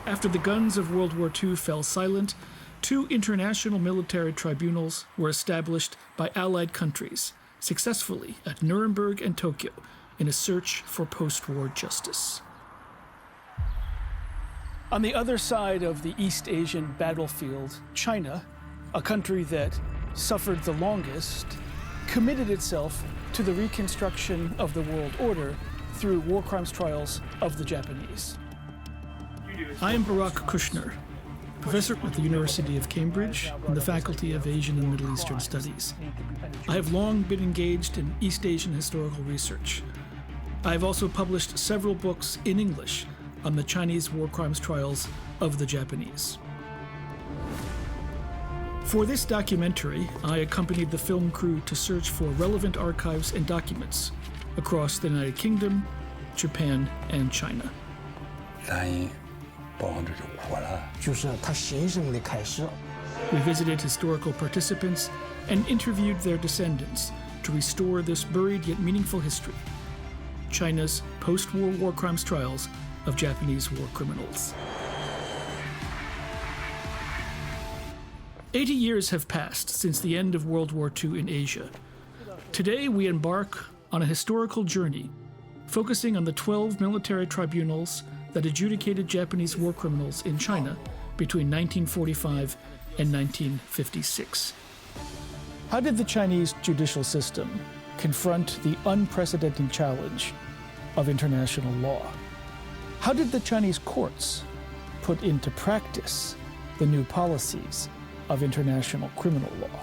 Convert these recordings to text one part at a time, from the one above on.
After the guns of World War II fell silent, two international military tribunals were established by Allied countries, successfully at Nuremberg and Tokyo, in a search for post-war justice. On the other side of the East Asian battlefield, China, a country that suffered the longest, committed itself to the reconstruction of the world order through war crimes trials of the Japanese. I am Barak Kushner, professor at the University of Cambridge in the Faculty of Asian and Middle Eastern Studies. I have long been engaged in East Asian historical research. I have also published several books in English on the Chinese war crimes trials of the Japanese. For this documentary, I accompanied the film crew to search for relevant archives and documents across the United Kingdom, Japan, and China. 蓝营保王这就火了。就是他神圣的开始。We visited historical participants and interviewed their descendants to restore this buried yet meaningful history, China's post-war war crimes trials of Japanese war criminals. 80 years have passed since the end of World War II in Asia. Today we embark on a historical journey, focusing on the 12 military tribunals that adjudicated Japanese war criminals in China between 1945 and 1956. How did the Chinese judicial system confront the unprecedented challenge of international law? How did the Chinese courts put into practice the new policies of international criminal law?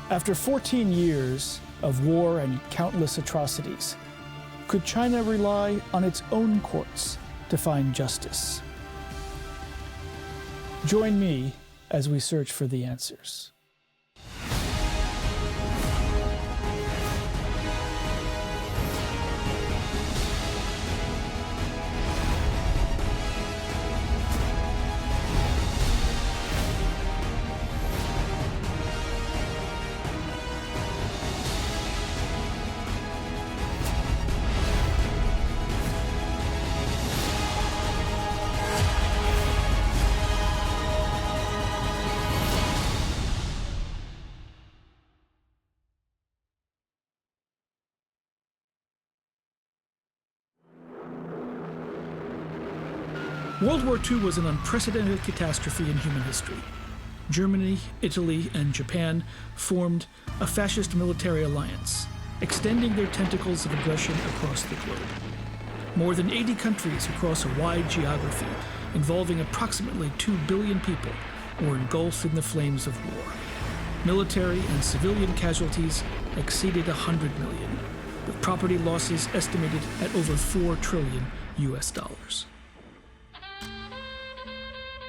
After 14 years of war and countless atrocities, could China rely on its own courts to find justice? Join me as we search for the answers. World War II was an unprecedented catastrophe in human history. Germany, Italy, and Japan formed a fascist military alliance, extending their tentacles of aggression across the globe. More than 80 countries across a wide geography, involving approximately 2 billion people, were engulfed in the flames of war. Military and civilian casualties exceeded 100 million, with property losses estimated at over $4 trillion US.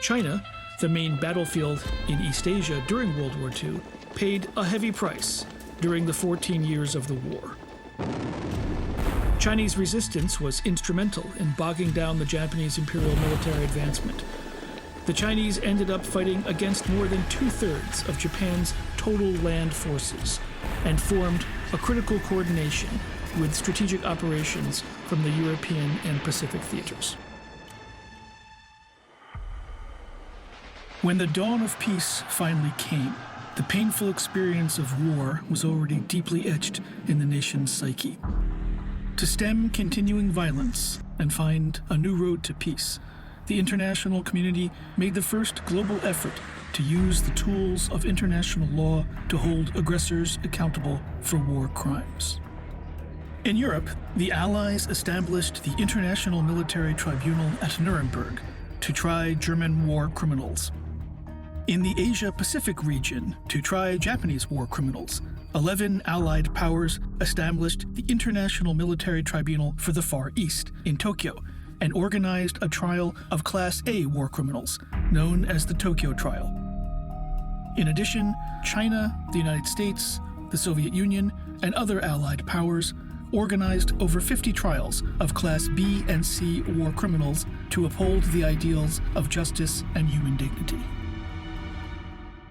China, the main battlefield in East Asia during World War II, paid a heavy price during the 14 years of the war. Chinese resistance was instrumental in bogging down the Japanese imperial military advancement. The Chinese ended up fighting against more than 2/3 of Japan's total land forces and formed a critical coordination with strategic operations from the European and Pacific theaters. When the dawn of peace finally came, the painful experience of war was already deeply etched in the nation's psyche. To stem continuing violence and find a new road to peace, the international community made the first global effort to use the tools of international law to hold aggressors accountable for war crimes. In Europe, the Allies established the International Military Tribunal at Nuremberg to try German war criminals. In the Asia-Pacific region, to try Japanese war criminals, 11 Allied powers established the International Military Tribunal for the Far East in Tokyo and organized a trial of Class A war criminals, known as the Tokyo Trial. In addition, China, the United States, the Soviet Union, and other Allied powers organized over 50 trials of Class B and C war criminals to uphold the ideals of justice and human dignity.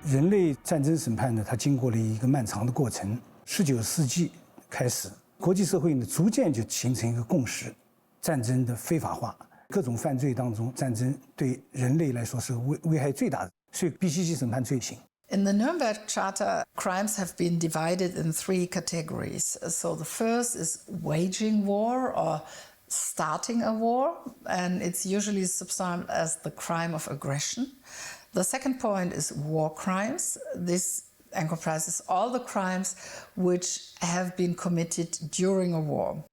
人类战争审判呢，它经过了一个漫长的过程。19世纪开始，国际社会呢逐渐就形成一个共识：战争的非法化，各种犯罪当中，战争对人类来说是危害最大的，所以必须去审判罪行。In the Nuremberg Charter, crimes have been divided in 3 categories. So the first is waging war or starting a war, and it's usually subsumed as the crime of aggression. The second point is war crimes. This encompasses all the crimes which have been committed during a war.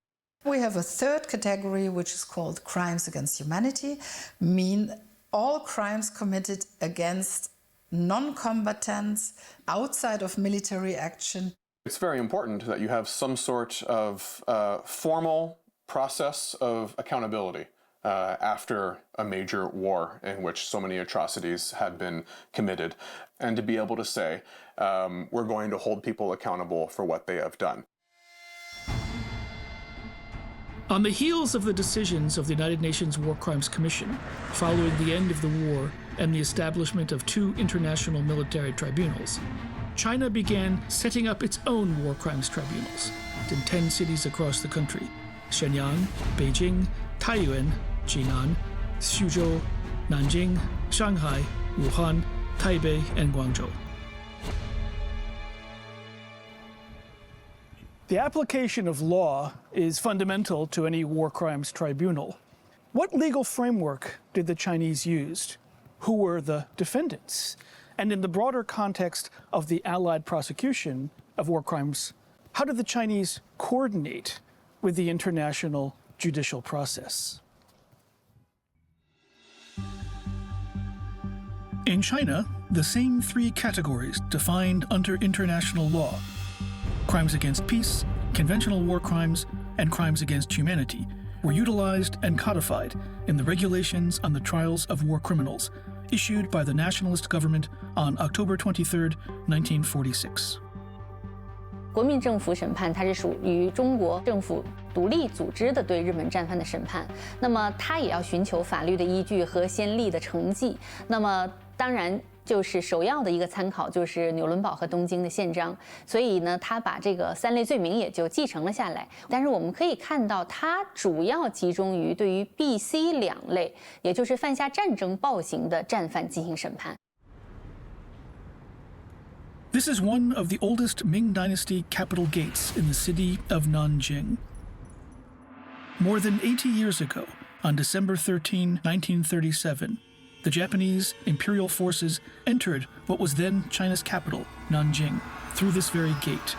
We have a third category which is called crimes against humanity, mean all crimes committed against non-combatants outside of military action. It's very important that you have some sort of formal process of accountability after a major war in which so many atrocities had been committed, and to be able to say, we're going to hold people accountable for what they have done. On the heels of the decisions of the United Nations War Crimes Commission, following the end of the war and the establishment of 2 international military tribunals, China began setting up its own war crimes tribunals in 10 cities across the country: Shenyang, Beijing, Taiyuan, Jinan, Xuzhou, Nanjing, Shanghai, Wuhan, Taipei, and Guangzhou. The application of law is fundamental to any war crimes tribunal. What legal framework did the Chinese use? Who were the defendants? And in the broader context of the Allied prosecution of war crimes, how did the Chinese coordinate with the international judicial process? In China, the same 3 categories defined under international law: crimes against peace, conventional war crimes, and crimes against humanity, were utilized and codified in the regulations on the trials of war criminals issued by the nationalist government on October 23, 1946. 国民政府审判，它是属于中国政府独立组织的对日本战犯的审判。那么，它也要寻求法律的依据和先例的成绩。那么，当然就是首要的一个参考就是纽伦堡和东京的宪章。所以呢，他把这个3类罪名也就继承了下来。但是我们可以看到，它主要集中于对于 B、C 2类，也就是犯下战争暴行的战犯进行审判。This is one of the oldest Ming Dynasty capital gates in the city of Nanjing. More than 80 years ago, on December 13, 1937, the Japanese imperial forces entered what was then China's capital, Nanjing, through this very gate.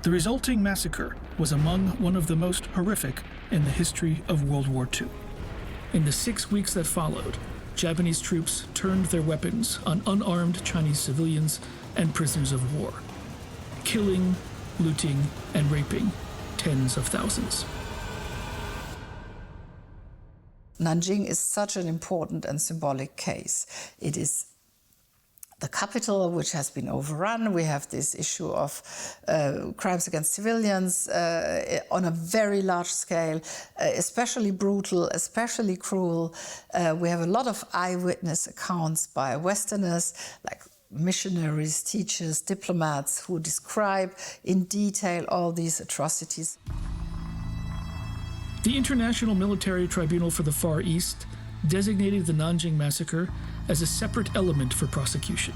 The resulting massacre was among one of the most horrific in the history of World War II. In the 6 weeks that followed, Japanese troops turned their weapons on unarmed Chinese civilians and prisoners of war, killing, looting, and raping tens of thousands. Nanjing is such an important and symbolic case. It is the capital which has been overrun. We have this issue of crimes against civilians on a very large scale, especially brutal, especially cruel. We have a lot of eyewitness accounts by Westerners, like missionaries, teachers, diplomats, who describe in detail all these atrocities. The International Military Tribunal for the Far East designated the Nanjing massacre as a separate element for prosecution.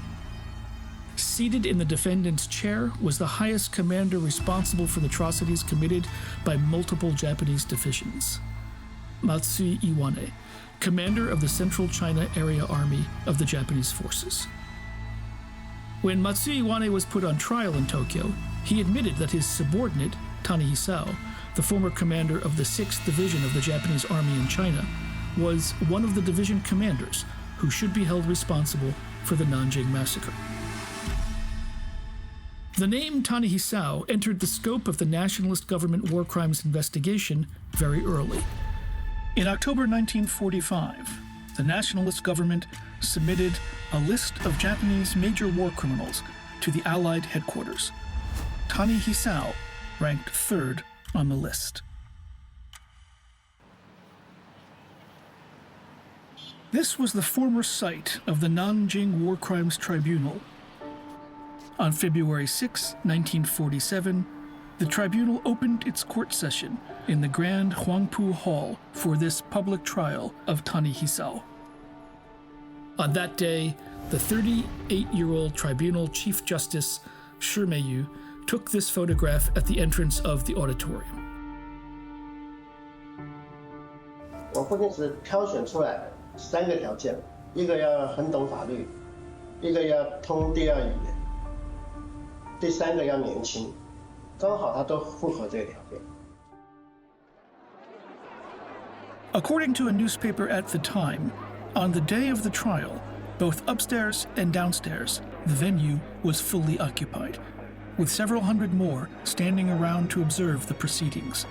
Seated in the defendant's chair was the highest commander responsible for the atrocities committed by multiple Japanese divisions, Matsui Iwane, commander of the Central China Area Army of the Japanese forces. When Matsui Iwane was put on trial in Tokyo, he admitted that his subordinate, Tani Hisao, the former commander of the 6th Division of the Japanese Army in China, was one of the division commanders who should be held responsible for the Nanjing massacre. The name Tani Hisao entered the scope of the nationalist government war crimes investigation very early. In October 1945, the nationalist government submitted a list of Japanese major war criminals to the Allied headquarters. Tani Hisao ranked 3rd on the list. This was the former site of the Nanjing War Crimes Tribunal. On February 6, 1947, the tribunal opened its court session in the grand Huangpu Hall for this public trial of Tani Hisao. On that day, the 38-year-old tribunal Chief Justice Shi Meiyu took this photograph at the entrance of the auditorium. 我父亲是挑选出来的3个条件，一个要很懂法律，一个要通第2语言，第3个要年轻，刚好他都符合这个条件。According to a newspaper at the time, on the day of the trial, both upstairs and downstairs, the venue was fully occupied, with several hundred more standing around to observe the proceedings.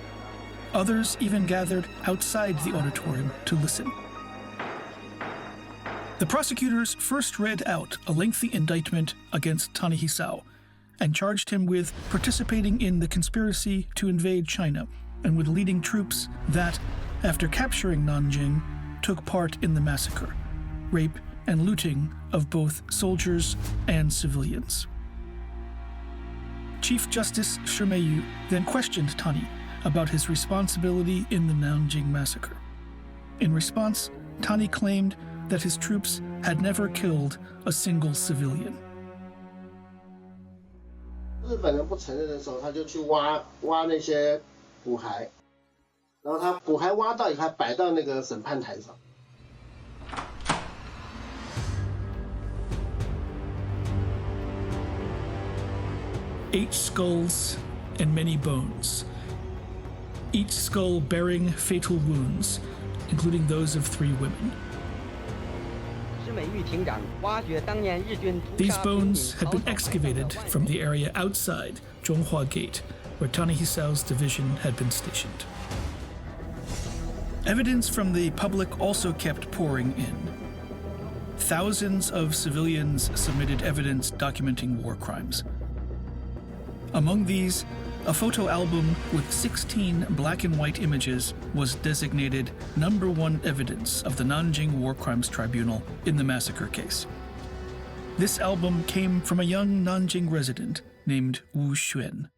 Others even gathered outside the auditorium to listen. The prosecutors first read out a lengthy indictment against Tani Hisao and charged him with participating in the conspiracy to invade China and with leading troops that, after capturing Nanjing, took part in the massacre, rape, and looting of both soldiers and civilians. Chief Justice Shi Meiyu then questioned Tani about his responsibility in the Nanjing massacre. In response, Tani claimed that his troops had never killed a single civilian. 日本人不承认的时候，他就去挖那些骨骸，然后他骨骸挖到以后，还摆到那个审判台上。8 skulls and many bones, each skull bearing fatal wounds, including those of 3 women. These bones had been excavated from the area outside Zhonghua Gate, where Tani Hisao's division had been stationed. Evidence from the public also kept pouring in. Thousands of civilians submitted evidence documenting war crimes. Among these, a photo album with 16 black and white images was designated #1 evidence of the Nanjing War Crimes Tribunal in the massacre case. This album came from a young Nanjing resident named Wu Xuan.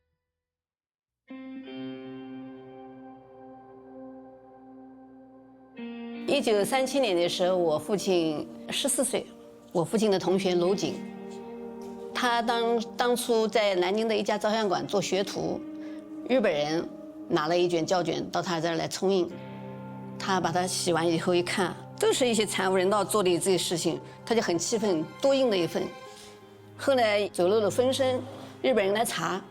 1937年的时候，我父亲14岁，我父亲的同学娄瑾，他当初在南京的一家照相馆做学徒，日本人拿了一卷胶卷到他这儿来冲印，他把它洗完以后一看，都是一些惨无人道做的这些事情，他就很气愤，多印了一份。后来走漏了风声，日本人来查，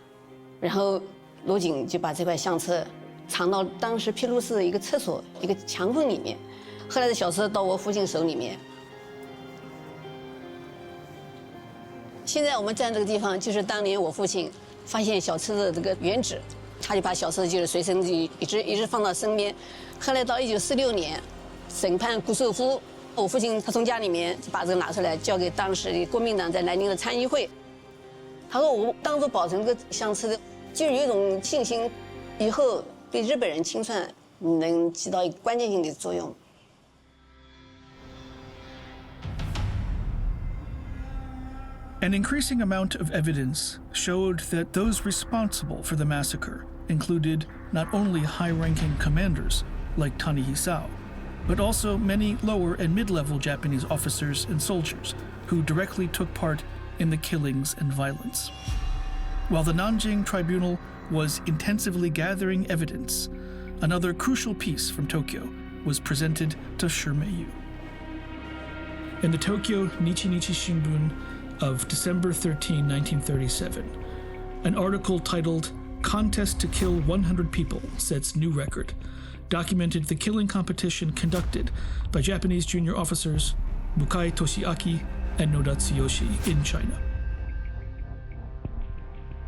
然后娄瑾就把这块相册藏到当时披露室的一个厕所一个墙缝里面。后来的小册到我父亲手里面。现在我们站这个地方，就是当年我父亲发现小册子的这个原址，他就把小册子就是随身一直放到身边。后来到1946年，审判顾寿夫，我父亲他从家里面就把这个拿出来，交给当时的国民党在南京的参议会。他说我当初保存这个相册的，就是有一种信心，以后对日本人清算能起到一个关键性的作用。An increasing amount of evidence showed that those responsible for the massacre included not only high-ranking commanders like Tani Hisao, but also many lower and mid-level Japanese officers and soldiers who directly took part in the killings and violence. While the Nanjing Tribunal was intensively gathering evidence, another crucial piece from Tokyo was presented to Shi Meiyu. In the Tokyo Nichi-Nichi Shimbun of December 13, 1937, an article titled "Contest to Kill 100 People Sets New Record" documented the killing competition conducted by Japanese junior officers Mukai Toshiaki and Noda Tsuyoshi in China.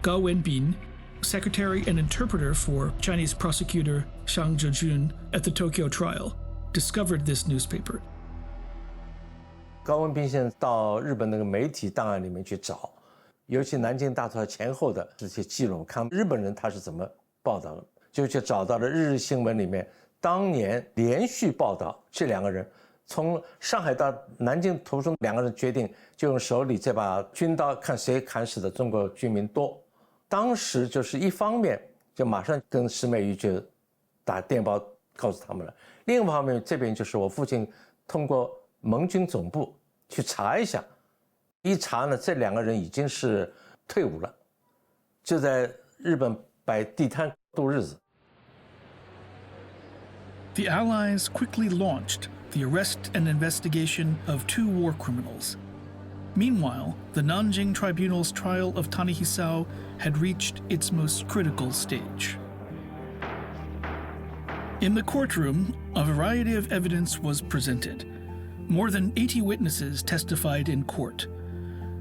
Gao Wenbin, secretary and interpreter for Chinese prosecutor Zhang Zhejun at the Tokyo trial, discovered this newspaper. 高文彬先生到日本那个媒体档案里面去找，尤其南京大屠杀前后的这些记录，看日本人他是怎么报道的，就去找到了日新闻里面当年连续报道这2个人从上海到南京途中2个人决定就用手里这把军刀看谁砍死的中国居民多。当时就是一方面就马上跟石美瑜就打电报告诉他们了。另一方面，这边就是我父亲通过盟军总部去查一下，一查呢，这2个人已经是退伍了，就在日本摆地摊度日子。The Allies quickly launched the arrest and investigation of 2 war criminals. Meanwhile, the Nanjing Tribunal's trial of Tani Hisao had reached its most critical stage. In the courtroom, a variety of evidence was presented. More than 80 witnesses testified in court.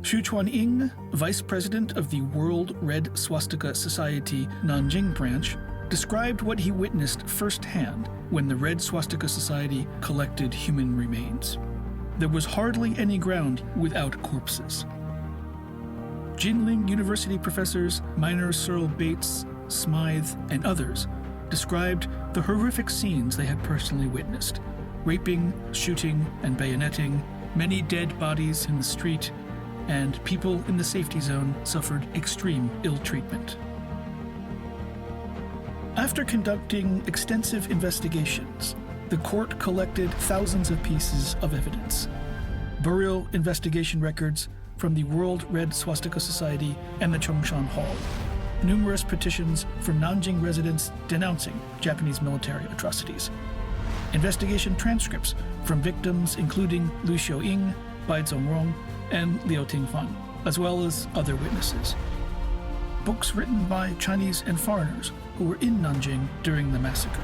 Xu Chuanying, vice president of the World Red Swastika Society Nanjing branch, described what he witnessed firsthand when the Red Swastika Society collected human remains. There was hardly any ground without corpses. Jinling University professors Minor Searle Bates, Smythe, and others described the horrific scenes they had personally witnessed: raping, shooting, and bayoneting, many dead bodies in the street, and people in the safety zone suffered extreme ill treatment. After conducting extensive investigations, the court collected thousands of pieces of evidence: burial investigation records from the World Red Swastika Society and the Chongshan Hall, numerous petitions from Nanjing residents denouncing Japanese military atrocities, investigation transcripts from victims including Liu Xiaoying, Bai Zongrong, and Liu Tingfan, as well as other witnesses. Books written by Chinese and foreigners who were in Nanjing during the massacre.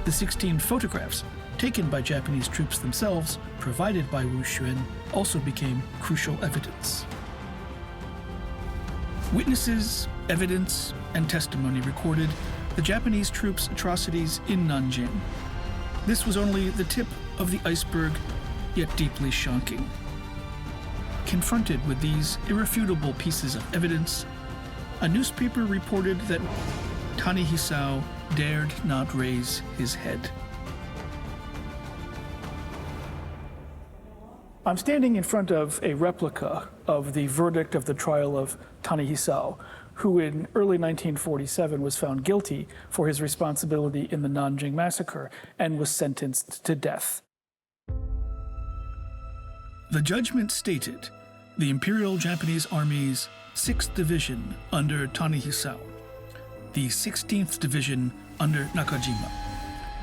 The 16 photographs taken by Japanese troops themselves, provided by Wu Xuan, also became crucial evidence. Witnesses, evidence, and testimony recorded the Japanese troops' atrocities in Nanjing. This was only the tip of the iceberg, yet deeply shocking. Confronted with these irrefutable pieces of evidence, a newspaper reported that Tani Hisao dared not raise his head. I'm standing in front of a replica of the verdict of the trial of Tani Hisao, who in early 1947 was found guilty for his responsibility in the Nanjing massacre and was sentenced to death. The judgment stated the Imperial Japanese Army's 6th Division under Tani Hisao, the 16th Division under Nakajima,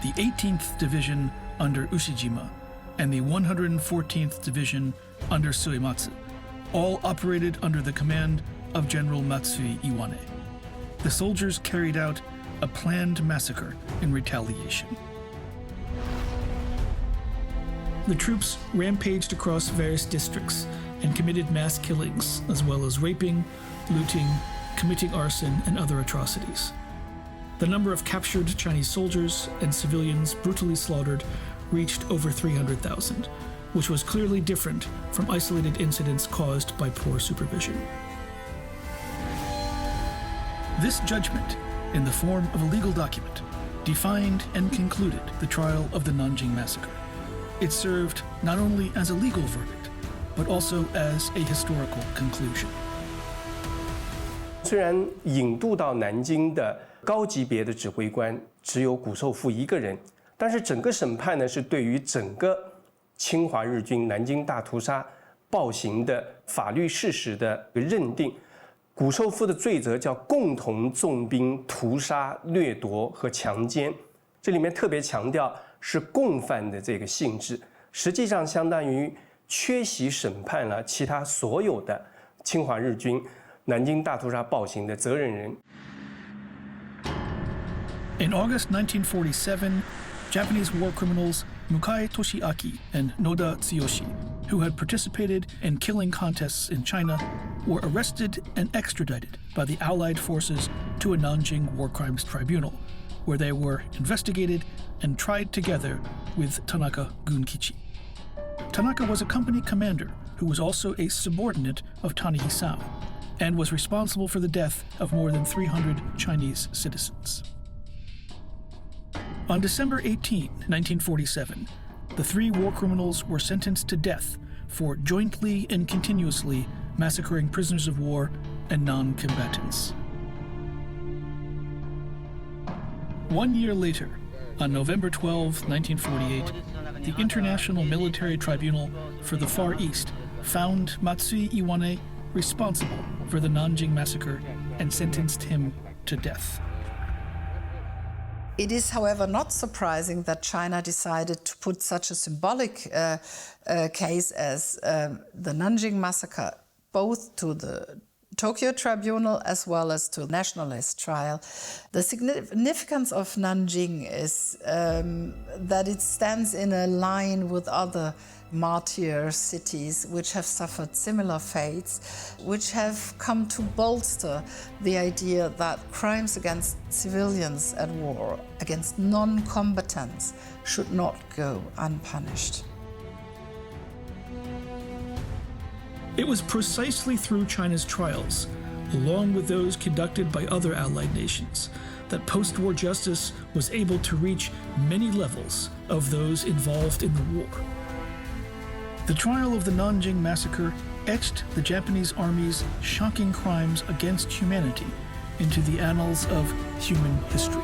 the 18th Division under Ushijima, and the 114th Division under Suematsu, all operated under the command of General Matsui Iwane. The soldiers carried out a planned massacre in retaliation. The troops rampaged across various districts and committed mass killings, as well as raping, looting, committing arson, and other atrocities. The number of captured Chinese soldiers and civilians brutally slaughtered reached over 300,000, which was clearly different from isolated incidents caused by poor supervision. This judgment, in the form of a legal document, defined and concluded the trial of the Nanjing massacre. It served not only as a legal verdict, but also as a historical conclusion. 虽然引渡到南京的高级别的指挥官只有谷寿夫一个人，但是整个审判呢是对于整个侵华日军南京大屠杀暴行的法律事实的认定。谷寿夫的罪责叫共同纵兵屠杀、掠夺和强奸，这里面特别强调是共犯的这个性质，实际上相当于缺席审判了其他所有的侵华日军南京大屠杀暴行的责任人。In August 1947, Japanese war criminals Mukai Toshiaki and Noda Tsuyoshi, who had participated in killing contests in China, were arrested and extradited by the Allied forces to a Nanjing War Crimes Tribunal, where they were investigated and tried together with Tanaka Gunkichi. Tanaka was a company commander who was also a subordinate of Tani Hisao and was responsible for the death of more than 300 Chinese citizens. On December 18, 1947, the 3 war criminals were sentenced to death for jointly and continuously massacring prisoners of war and non-combatants. 1 year later, on November 12, 1948, the International Military Tribunal for the Far East found Matsui Iwane responsible for the Nanjing massacre and sentenced him to death. It is, however, not surprising that China decided to put such a symbolic case as the Nanjing massacre both to the Tokyo Tribunal as well as to nationalist trial. The significance of Nanjing is that it stands in a line with other martyr cities which have suffered similar fates, which have come to bolster the idea that crimes against civilians at war, against non-combatants, should not go unpunished. It was precisely through China's trials, along with those conducted by other allied nations, that post-war justice was able to reach many levels of those involved in the war. The trial of the Nanjing massacre etched the Japanese Army's shocking crimes against humanity into the annals of human history.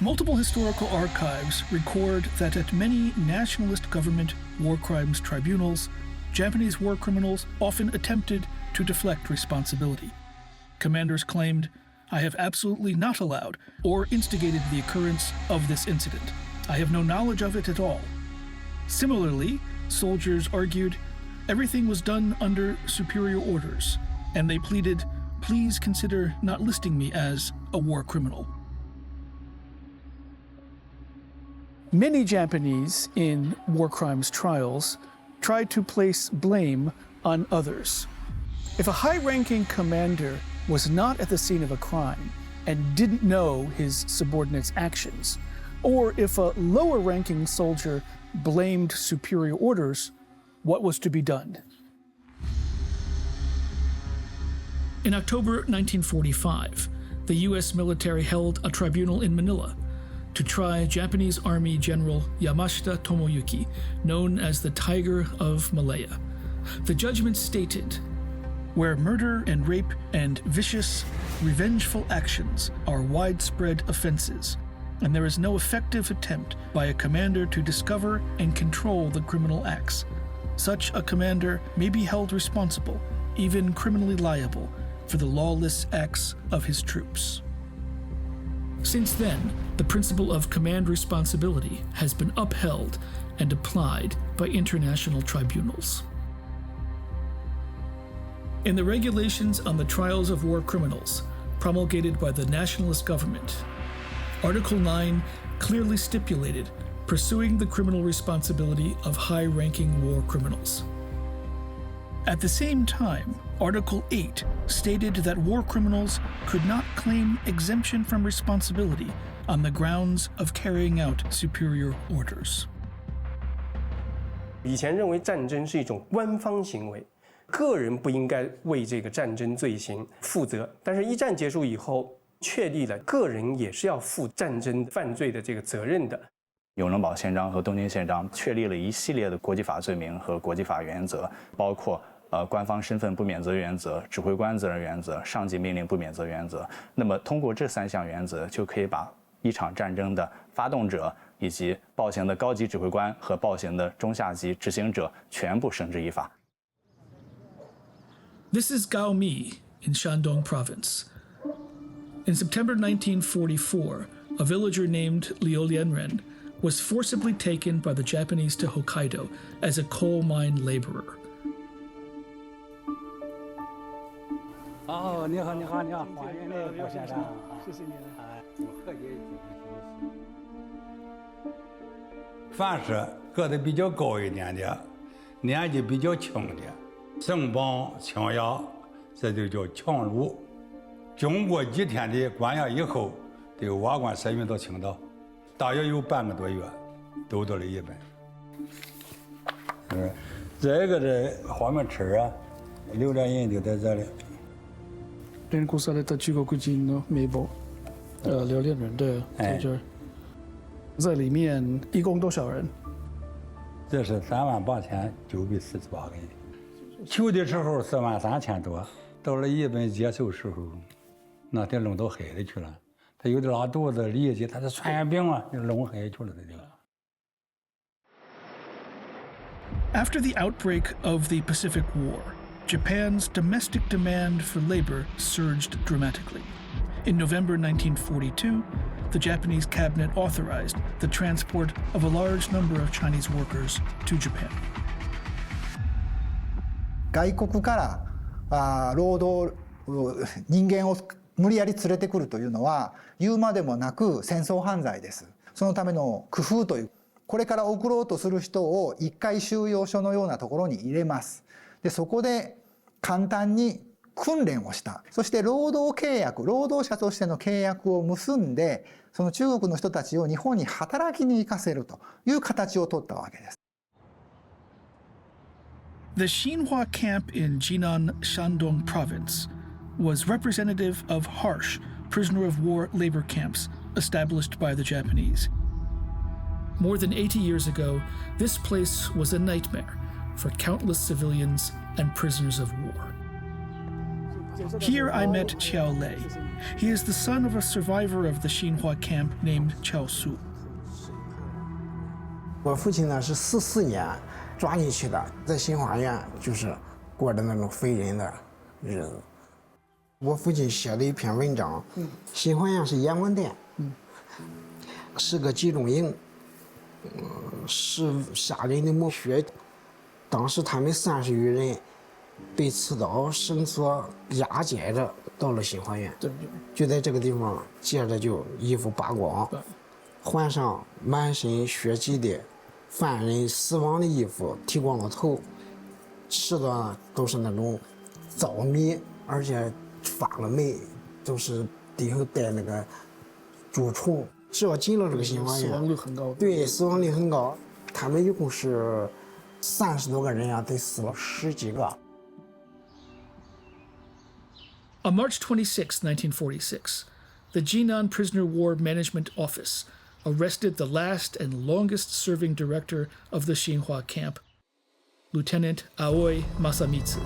Multiple historical archives record that at many nationalist government war crimes tribunals, Japanese war criminals often attempted to deflect responsibility. Commanders claimed, "I have absolutely not allowed or instigated the occurrence of this incident. I have no knowledge of it at all." Similarly, soldiers argued, "Everything was done under superior orders," and they pleaded, "Please consider not listing me as a war criminal." Many Japanese in war crimes trials tried to place blame on others. If a high-ranking commander was not at the scene of a crime and didn't know his subordinates' actions, or if a lower-ranking soldier blamed superior orders, what was to be done? In October 1945, the U.S. military held a tribunal in Manila to try Japanese Army General Yamashita Tomoyuki, known as the Tiger of Malaya. The judgment stated, "Where murder and rape and vicious, revengeful actions are widespread offenses, and there is no effective attempt by a commander to discover and control the criminal acts, such a commander may be held responsible, even criminally liable, for the lawless acts of his troops." Since then, the principle of command responsibility has been upheld and applied by international tribunals. In the regulations on the trials of war criminals, promulgated by the nationalist government, Article 9 clearly stipulated pursuing the criminal responsibility of high-ranking war criminals. At the same time, Article 8 stated that war criminals could not claim exemption from responsibility on the grounds of carrying out superior orders. 以前认为战争是一种官方行为，个人不应该为这个战争罪行负责。但是，一战结束以后，确立了个人也是要负战争犯罪的这个责任的。永仁堡宪章和东京宪章确立了一系列的国际法罪名和国际法原则，包括官方身份不免责原则、指挥官责任原则、上级命令不免责原则。那么，通过这3项原则，就可以把一场战争的发动者以及暴行的高级指挥官和暴行的中下级执行者全部绳之以法。This is Gaomi in Shandong Province. In September 1944, a villager named Liu Lianren was forcibly taken by the Japanese to Hokkaido as a coal mine laborer. 哦，你好，你好，你好，欢迎来，郭先生，谢谢你。和谐凡是个子比较高一点的，年纪比较轻的，身膀倾压，这就叫强辱。经过几天的关押以后，得瓦管审运到青岛，大约有半个多月，都到了日本。这个这花面吃啊，留着人就在这里。連行された中国人の名簿。留恋人对，在这儿，在里面一共多少人？这是38948个人。去的时候43000多，到了日本接受时候，那得弄到海里去了。他有的拉肚子、痢疾，他是传染病啊，就弄海去了这就。After the outbreak of the Pacific War, Japan's domestic demand for labor surged dramatically. In November 1942, the Japanese cabinet authorized the transport of a large number of Chinese workers to Japan. 外国から労働人間を無理やり連れてくるというのは言うまでもなく戦争犯罪です。そのための工夫という、これから送ろうとする人を一回収容所のようなところに入れます。でそこで簡単に訓練をした。そして労働契約、労働者としての契約を結んで、その中国の人たちを日本に働きに行かせるという形を取ったわけです。The Xinhua camp in Jinan, Shandong province was representative of harsh prisoner of war labor camps established by the Japanese. More than 80 years ago, this place was a nightmare for countless civilians and prisoners of war. Here I met Qiao Lei. He is the son of a survivor of the Xinhua camp named Qiao Su. 我父亲呢是44年抓进去的，在新华院就是过着那种非人的日子。我父亲写了一篇文章，新华院是阎王殿，是个集中营，是杀人的墓穴。当时他们30余人被刺刀绳索押解着到了新华院，就在这个地方，接着就衣服扒光，换上满身血迹的犯人死亡的衣服，剃光了头，吃的都是那种糙米，而且发了霉，都是底下带那个蛀虫。只要进了这个新华院，死亡率很高。对，死亡率很高。他们一共是30多个人啊，得死了10几个。On March 26, 1946, the Jinan Prisoner War Management Office arrested the last and longest-serving director of the Xinhua camp, Lieutenant Aoi Masamitsu,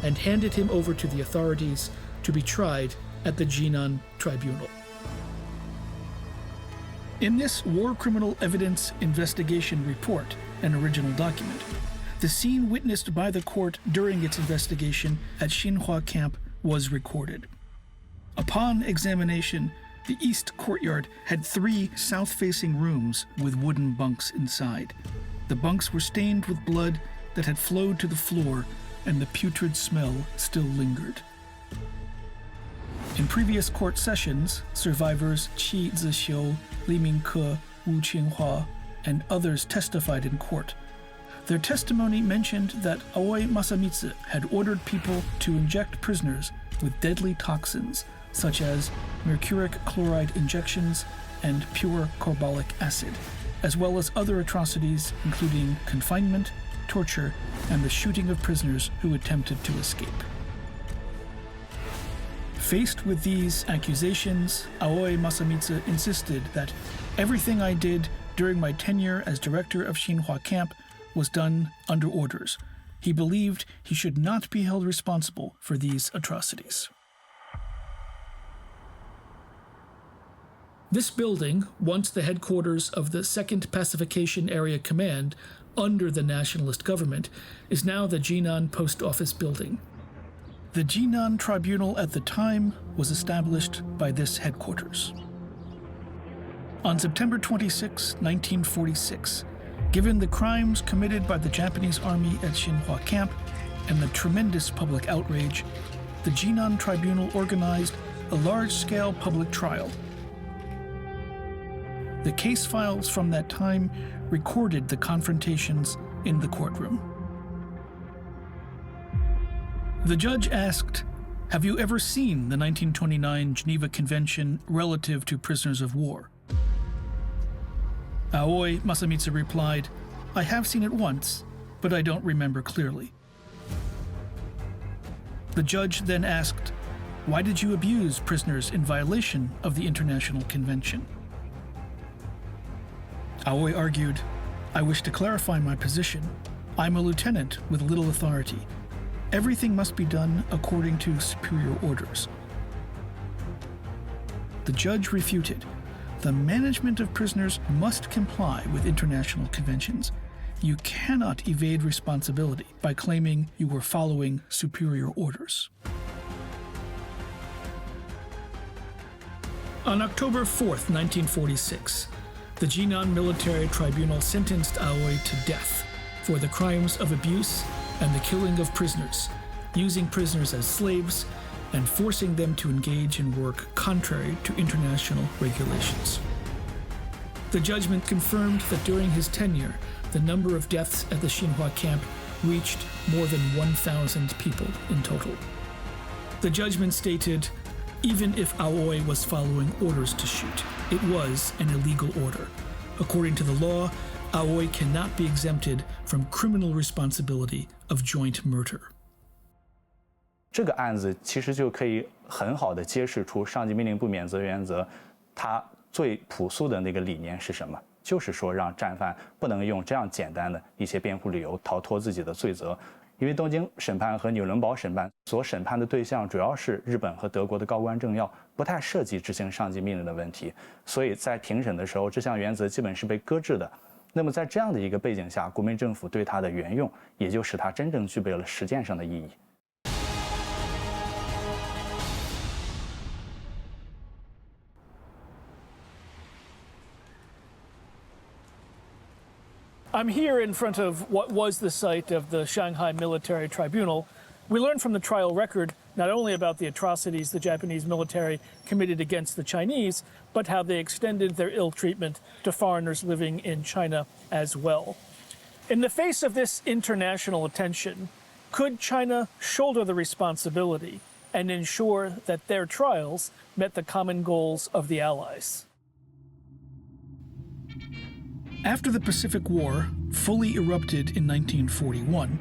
and handed him over to the authorities to be tried at the Jinan Tribunal. In this War Criminal Evidence Investigation Report, an original document, the scene witnessed by the court during its investigation at Xinhua camp was recorded. Upon examination, the east courtyard had 3 south-facing rooms with wooden bunks inside. The bunks were stained with blood that had flowed to the floor, and the putrid smell still lingered. In previous court sessions, survivors Qi Zixiu, Li Mingke, Wu Qinghua, and others testified in court. Their testimony mentioned that Aoi Masamitsu had ordered people to inject prisoners with deadly toxins such as mercuric chloride injections and pure carbolic acid, as well as other atrocities including confinement, torture, and the shooting of prisoners who attempted to escape. Faced with these accusations, Aoi Masamitsu insisted that everything I did during my tenure as director of Xinhua camp was done under orders. He believed he should not be held responsible for these atrocities. This building, once the headquarters of the 2nd Pacification Area Command under the nationalist government, is now the Jinan Post Office building. The Jinan Tribunal at the time was established by this headquarters. On September 26, 1946, given the crimes committed by the Japanese army at Xinhua camp and the tremendous public outrage, the Jinan Tribunal organized a large-scale public trial. The case files from that time recorded the confrontations in the courtroom. The judge asked, "Have you ever seen the 1929 Geneva Convention relative to prisoners of war?" Aoi Masamitsu replied, "I have seen it once, but I don't remember clearly." The judge then asked, Why did you abuse prisoners in violation of the International Convention? Aoi argued, I wish to clarify my position. I'm a lieutenant with little authority. Everything must be done according to superior orders. The judge refuted. The management of prisoners must comply with international conventions. You cannot evade responsibility by claiming you were following superior orders. On October 4th, 1946, the Jinan Military Tribunal sentenced Aoi to death for the crimes of abuse and the killing of prisoners, using prisoners as slaves, and forcing them to engage in work contrary to international regulations. The judgment confirmed that during his tenure, the number of deaths at the Xinhua camp reached more than 1,000 people in total. The judgment stated, even if Aoi was following orders to shoot, it was an illegal order. According to the law, Aoi cannot be exempted from criminal responsibility of joint murder. 这个案子其实就可以很好的揭示出上级命令不免责原则，它最朴素的那个理念是什么？就是说让战犯不能用这样简单的一些辩护理由逃脱自己的罪责。因为东京审判和纽伦堡审判所审判的对象主要是日本和德国的高官政要，不太涉及执行上级命令的问题，所以在庭审的时候，这项原则基本是被搁置的。那么在这样的一个背景下，国民政府对它的沿用，也就使它真正具备了实践上的意义。I'm here in front of what was the site of the Shanghai Military Tribunal. We learned from the trial record not only about the atrocities the Japanese military committed against the Chinese, but how they extended their ill treatment to foreigners living in China as well. In the face of this international attention, could China shoulder the responsibility and ensure that their trials met the common goals of the Allies? After the Pacific War fully erupted in 1941,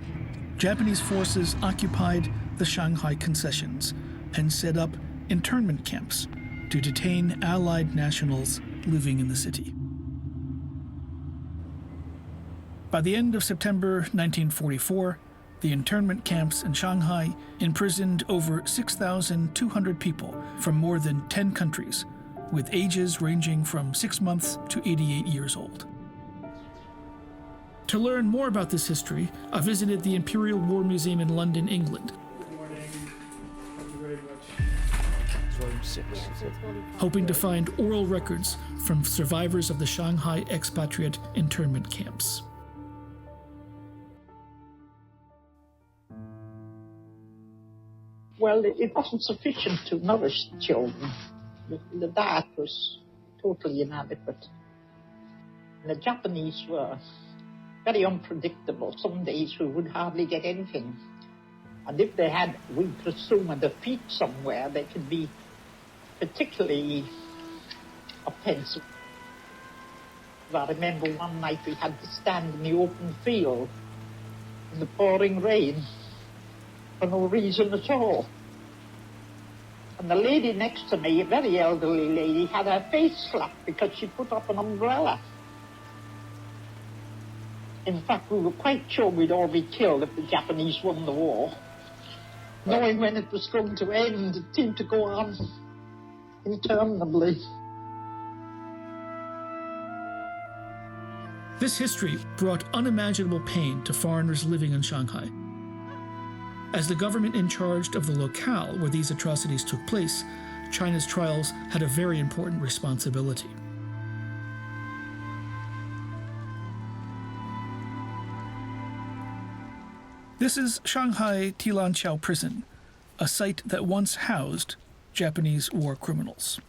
Japanese forces occupied the Shanghai concessions and set up internment camps to detain Allied nationals living in the city. By the end of September 1944, the internment camps in Shanghai imprisoned over 6,200 people from more than 10 countries, with ages ranging from 6 months to 88 years old. To learn more about this history, I visited the Imperial War Museum in London, England. Good morning. Thank you very much. Hoping to find oral records from survivors of the Shanghai expatriate internment camps. Well, it wasn't sufficient to nourish the children. The diet was totally inadequate. And the Japanese were very unpredictable. Some days we would hardly get anything. And if they had, we presume, a defeat somewhere, they could be particularly offensive. I remember one night we had to stand in the open field in the pouring rain for no reason at all. And the lady next to me, a very elderly lady, had her face slapped because she put up an umbrella. In fact, we were quite sure we'd all be killed if the Japanese won the war. Knowing when it was going to end, it seemed to go on interminably. This history brought unimaginable pain to foreigners living in Shanghai. As the government in charge of the locale where these atrocities took place, China's trials had a very important responsibility. This is Shanghai Tilanqiao Prison, a site that once housed Japanese war criminals.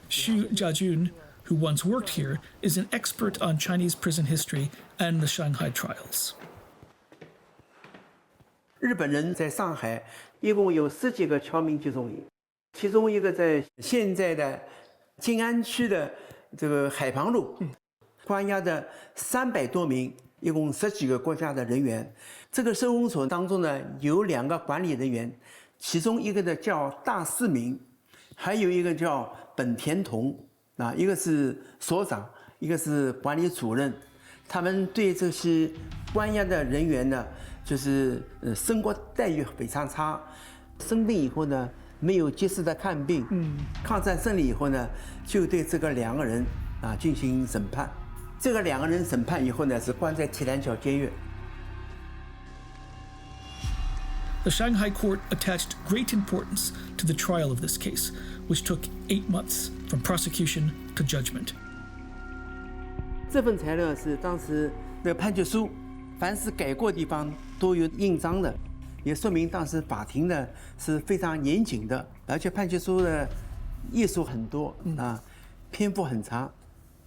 Xu Jiajun, who once worked here, is an expert on Chinese prison history and the Shanghai trials. 日本人在上海一共有10几个侨民集中营，其中一个在现在的静安区的这个海旁路，关押着300多名一共10几个国家的人员。这个收容所当中呢，有2个管理人员，其中一个呢叫大世民，还有一个叫本田同啊，一个是所长，一个是管理主任。他们对这些关押的人员呢，就是生活待遇非常差，生病以后呢，没有及时的看病，抗战胜利以后呢，就对这个2个人啊进行审判。这个2个人审判以后呢，是关在铁栏桥监狱。The Shanghai court attached great importance to the trial of this case, which took 8 months from prosecution to judgment. 这份材料是当时的判决书，凡是改过的地方都有印章的，也说明当时法庭呢是非常严谨的，而且判决书的页数很多啊，篇幅很长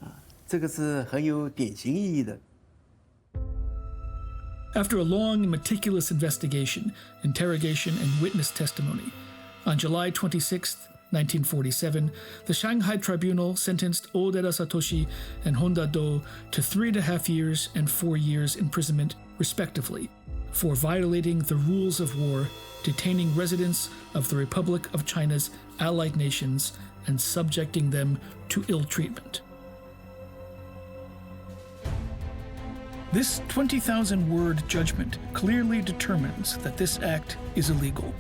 啊，这个是很有典型意义的。After a long and meticulous investigation, interrogation, and witness testimony, on July 26, 1947, the Shanghai Tribunal sentenced Odera Satoshi and Honda Do to 3.5 years and 4 years imprisonment, respectively, for violating the rules of war, detaining residents of the Republic of China's allied nations, and subjecting them to ill treatment. This 20,000-word judgment clearly determines that this act is illegal.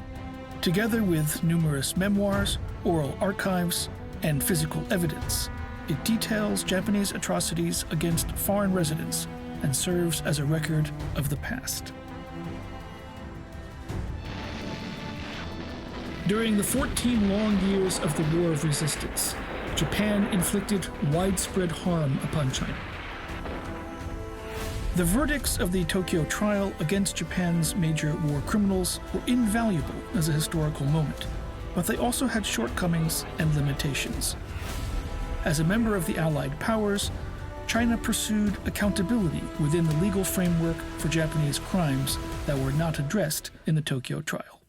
Together with numerous memoirs, oral archives, and physical evidence, it details Japanese atrocities against foreign residents and serves as a record of the past. During the 14 long years of the War of Resistance, Japan inflicted widespread harm upon China. The verdicts of the Tokyo trial against Japan's major war criminals were invaluable as a historical moment, but they also had shortcomings and limitations. As a member of the Allied powers, China pursued accountability within the legal framework for Japanese crimes that were not addressed in the Tokyo trial.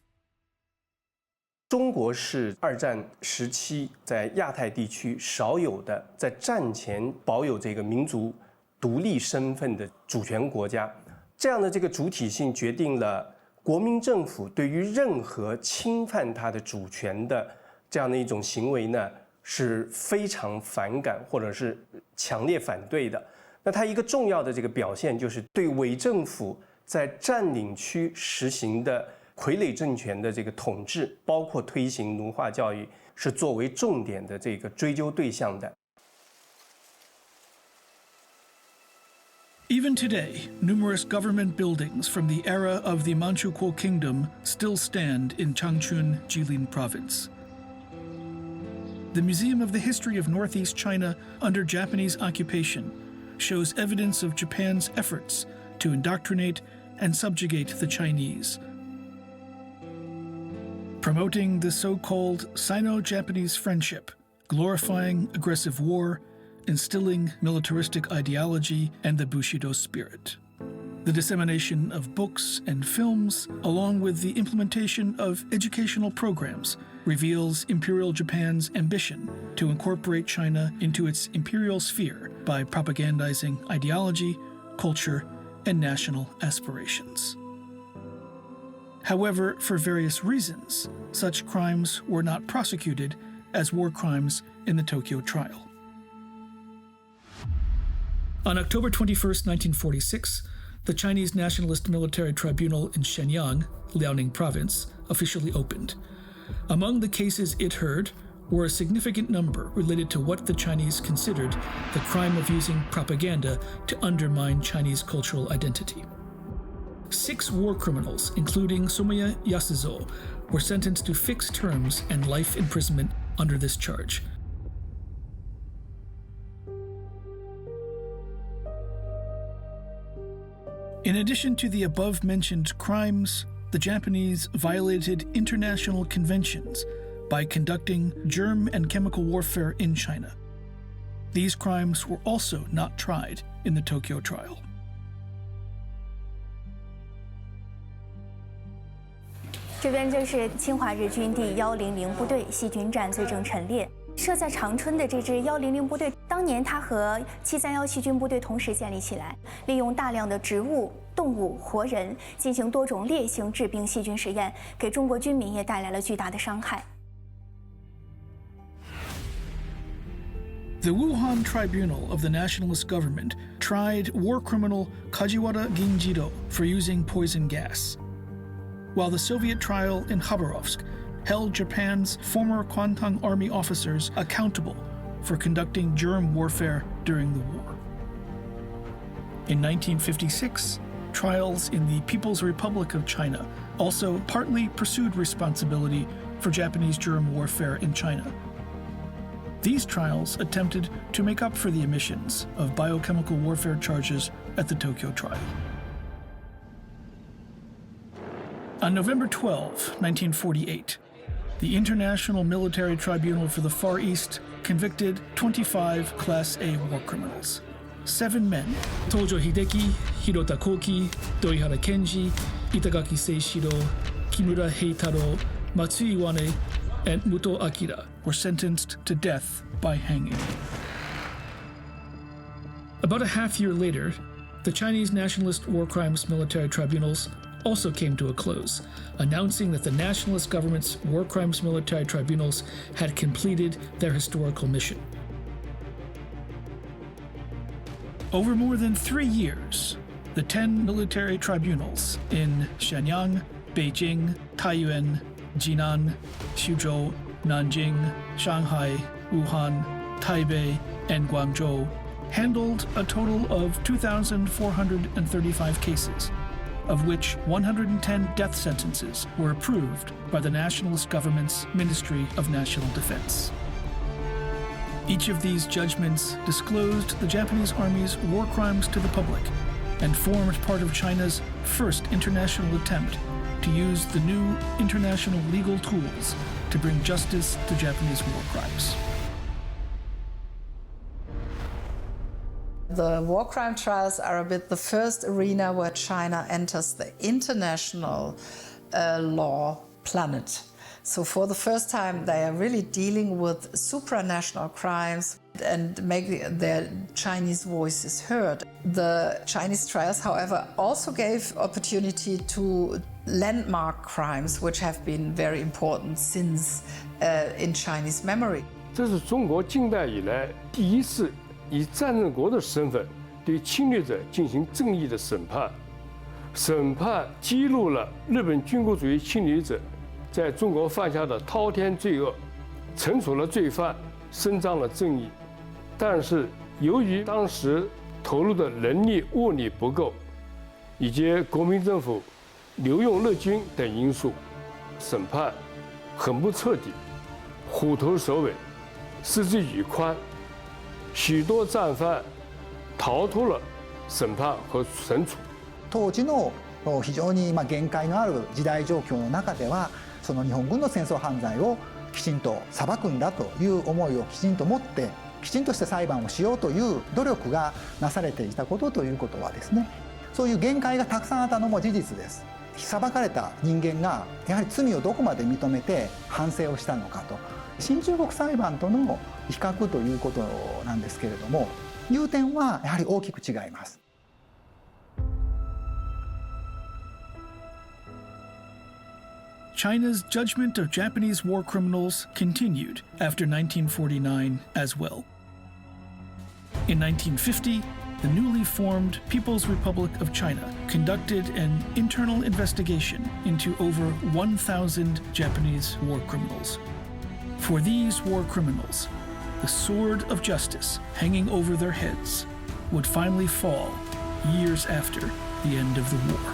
中国是2战时期在亚太地区少有的在战前保有这个民族独立身份的主权国家，这样的这个主体性决定了国民政府对于任何侵犯它的主权的这样的一种行为呢，是非常反感或者是强烈反对的。那它一个重要的这个表现就是对伪政府在占领区实行的傀儡政权的这个统治，包括推行奴化教育，是作为重点的这个追究对象的。Even today, numerous government buildings from the era of the Manchukuo Kingdom still stand in Changchun, Jilin Province. The Museum of the History of Northeast China under Japanese occupation shows evidence of Japan's efforts to indoctrinate and subjugate the Chinese, promoting the so-called Sino-Japanese friendship, glorifying aggressive war, instilling militaristic ideology and the Bushido spirit. The dissemination of books and films, along with the implementation of educational programs, reveals Imperial Japan's ambition to incorporate China into its imperial sphere by propagandizing ideology, culture, and national aspirations. However, for various reasons, such crimes were not prosecuted as war crimes in the Tokyo trial. On October 21, 1946, the Chinese Nationalist Military Tribunal in Shenyang, Liaoning Province, officially opened. Among the cases it heard were a significant number related to what the Chinese considered the crime of using propaganda to undermine Chinese cultural identity. 6 war criminals, including Somoya Yasuzo, were sentenced to fixed terms and life imprisonment under this charge. In addition to the above-mentioned crimes, the Japanese violated international conventions by conducting germ and chemical warfare in China. These crimes were also not tried in the Tokyo trial. 这边就是侵华日军第100部队细菌战罪证陈列。设在长春的这支100部队，当年它和731细菌部队同时建立起来，利用大量的植物、动物、活人进行多种烈性致病细菌实验，给中国军民也带来了巨大的伤害。The Wuhan Tribunal of the Nationalist Government tried war criminal Kajiwara Ginjiro for using poison gas, while the Soviet trial in Khabarovsk held Japan's former Kwantung Army officers accountable for conducting germ warfare during the war. In 1956, trials in the People's Republic of China also partly pursued responsibility for Japanese germ warfare in China. These trials attempted to make up for the omissions of biochemical warfare charges at the Tokyo trial. On November 12, 1948, the International Military Tribunal for the Far East convicted 25 Class A war criminals. 7 men, Tojo Hideki, Hirota Koki, Doihara Kenji, Itagaki Seishiro, Kimura Heitaro, Matsui Iwane, and Muto Akira were sentenced to death by hanging. About a half year later, the Chinese Nationalist War Crimes Military Tribunals also came to a close, announcing that the nationalist government's War Crimes Military Tribunals had completed their historical mission. Over more than 3 years, the 10 military tribunals in Shenyang, Beijing, Taiyuan, Jinan, Xuzhou, Nanjing, Shanghai, Wuhan, Taipei, and Guangzhou handled a total of 2,435 cases, of which 110 death sentences were approved by the nationalist government's Ministry of National Defense. Each of these judgments disclosed the Japanese Army's war crimes to the public and formed part of China's first international attempt to use the new international legal tools to bring justice to Japanese war crimes. The war crime trials are a bit the first arena where China enters the international law planet. So for the first time, they are really dealing with supranational crimes and make their Chinese voices heard. The Chinese trials, however, also gave opportunity to landmark crimes, which have been very important since in Chinese memory. 这是中国近代以来第一次以战争国的身份对侵略者进行正义的审判。审判揭露了日本军国主义侵略者在中国犯下的滔天罪恶，惩处了罪犯，伸张了正义。但是由于当时投入的人力物力不够，以及国民政府留用日军等因素，审判很不彻底，虎头蛇尾，失之愈宽。许多战犯逃脱了审判和惩处。当時の非常に限界のある時代状況の中では、その日本軍の戦争犯罪をきちんと裁くんだという思いをきちんと持って、きちんとした裁判をしようという努力がなされていたことということはですね、そういう限界がたくさんあったのも事実です。裁かれた人間がやはり罪をどこまで認めて反省をしたのかと、新中国裁判との比較ということなんですけれども、いう点はやはり大きく違います。China's judgment of Japanese war criminals continued after 1949 as well. In 1950, the newly formed People's Republic of China conducted an internal investigation into over 1,000 Japanese war criminals. For these war criminals, the sword of justice hanging over their heads would finally fall years after the end of the war.